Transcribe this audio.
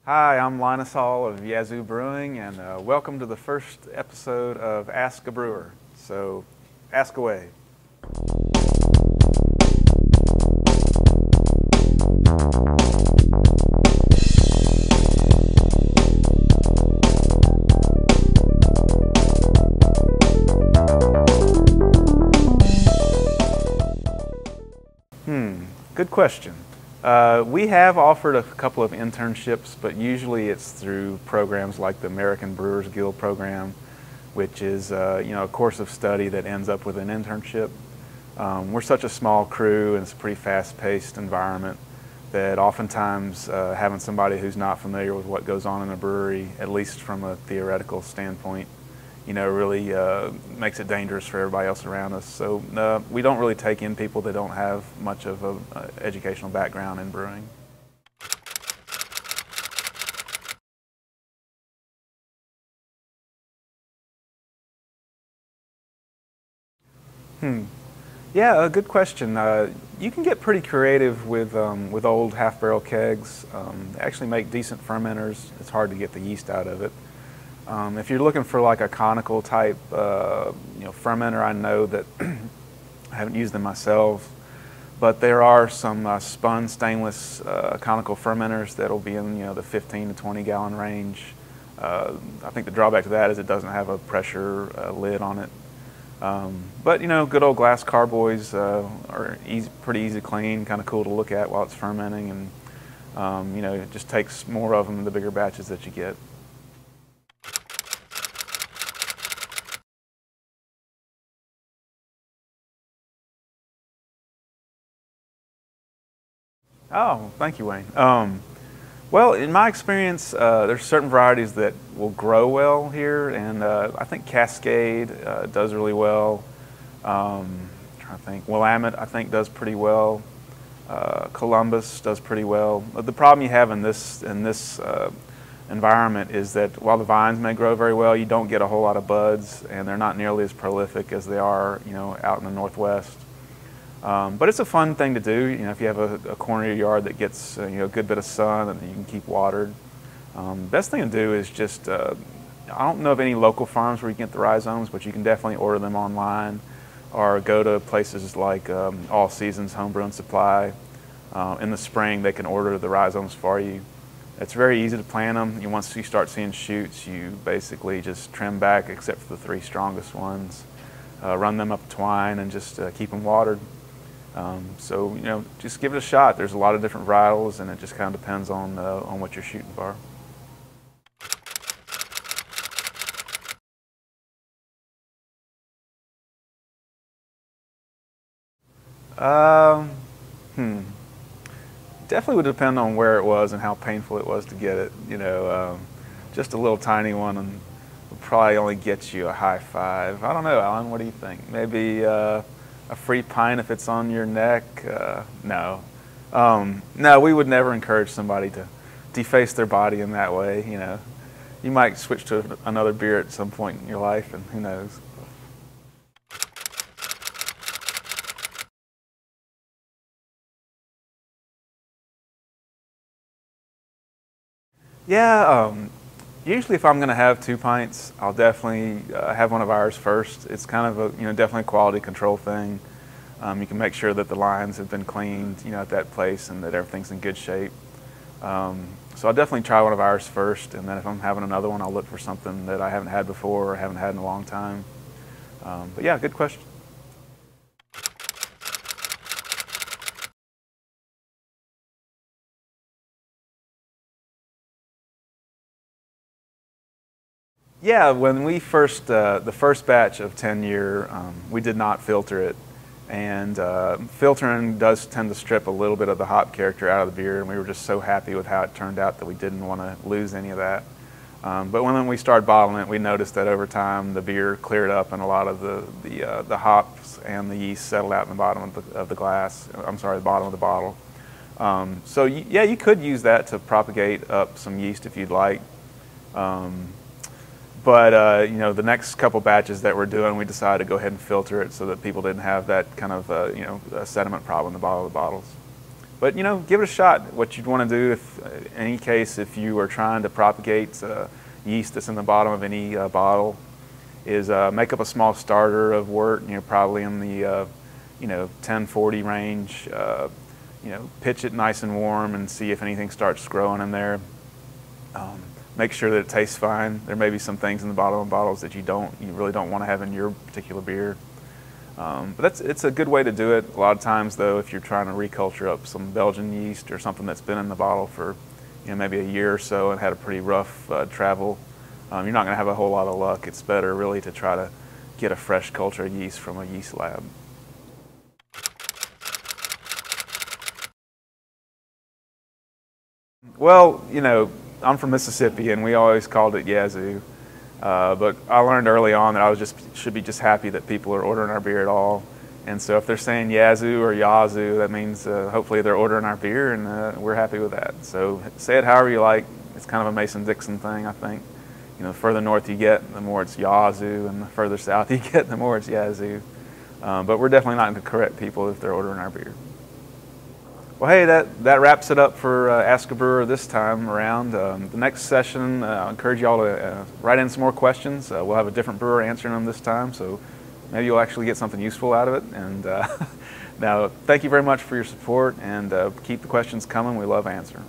Hi, I'm Linus Hall of Yazoo Brewing, and welcome to the first episode of Ask a Brewer. So, ask away. Good question. We have offered a couple of internships, but usually it's through programs like the American Brewers Guild program, which is a course of study that ends up with an internship. We're such a small crew and it's a pretty fast-paced environment that oftentimes having somebody who's not familiar with what goes on in a brewery, at least from a theoretical standpoint, really makes it dangerous for everybody else around us. So we don't really take in people that don't have much of an educational background in brewing. Yeah, a good question. You can get pretty creative with old half-barrel kegs. They actually make decent fermenters. It's hard to get the yeast out of it. If you're looking for like a conical type fermenter, I know that I haven't used them myself, but there are some spun stainless conical fermenters that'll be in the 15 to 20 gallon range. I think the drawback to that is it doesn't have a pressure lid on it. But good old glass carboys are pretty easy to clean, kind of cool to look at while it's fermenting, and it just takes more of them the bigger batches that you get. Oh, thank you, Wayne. Well, in my experience, there's certain varieties that will grow well here, and I think Cascade does really well. I'm trying to think. Willamette, I think, does pretty well. Columbus does pretty well. The problem you have in this environment is that while the vines may grow very well, you don't get a whole lot of buds, and they're not nearly as prolific as they are, out in the Northwest. But it's a fun thing to do. If you have a corner of your yard that gets a good bit of sun and you can keep watered. Best thing to do is just I don't know of any local farms where you can get the rhizomes, but you can definitely order them online or go to places like All Seasons Homebrew and Supply. In the spring, they can order the rhizomes for you. It's very easy to plant them. Once you start seeing shoots, you basically just trim back except for the 3 strongest ones. Run them up twine and just keep them watered. So just give it a shot. There's a lot of different varietals, and it just kind of depends on what you're shooting for. Um, hmm. Definitely would depend on where it was and how painful it was to get it. Just a little tiny one and would probably only get you a high 5. I don't know, Alan. What do you think? Maybe a free pint if it's on your neck? No. No, we would never encourage somebody to deface their body in that way. You might switch to another beer at some point in your life, and who knows. Yeah, usually if I'm going to have 2 pints, I'll definitely have one of ours first. It's kind of a, definitely a quality control thing. You can make sure that the lines have been cleaned, at that place, and that everything's in good shape. So I'll definitely try one of ours first, and then if I'm having another one, I'll look for something that I haven't had before or haven't had in a long time. But yeah, good question. Yeah, when we first, the first batch of 10-year, we did not filter it. And filtering does tend to strip a little bit of the hop character out of the beer, and we were just so happy with how it turned out that we didn't want to lose any of that. But when we started bottling it, we noticed that over time the beer cleared up and a lot of the hops and the yeast settled out in the bottom of the glass. I'm sorry, the bottom of the bottle. So yeah, you could use that to propagate up some yeast if you'd like. But the next couple batches that we're doing, we decided to go ahead and filter it so that people didn't have that kind of a sediment problem in the bottom of the bottles. But give it a shot. What you'd want to do, if in any case, if you are trying to propagate yeast that's in the bottom of any bottle, is make up a small starter of wort. Probably in the 1040 range. Pitch it nice and warm and see if anything starts growing in there. Make sure that it tastes fine. There may be some things in the bottom of bottles that you really don't want to have in your particular beer. But it's a good way to do it. A lot of times, though, if you're trying to reculture up some Belgian yeast or something that's been in the bottle for maybe a year or so and had a pretty rough travel, you're not going to have a whole lot of luck. It's better really to try to get a fresh culture of yeast from a yeast lab. Well, I'm from Mississippi, and we always called it Yazoo. But I learned early on that I should be just happy that people are ordering our beer at all. And so if they're saying Yazoo or Yazoo, that means hopefully they're ordering our beer, and we're happy with that. So say it however you like. It's kind of a Mason-Dixon thing, I think. The further north you get, the more it's Yazoo, and the further south you get, the more it's Yazoo. But we're definitely not going to correct people if they're ordering our beer. Well, hey, that wraps it up for Ask a Brewer this time around. The next session, I encourage you all to write in some more questions. We'll have a different brewer answering them this time, so maybe you'll actually get something useful out of it. And now, thank you very much for your support, and keep the questions coming. We love answering.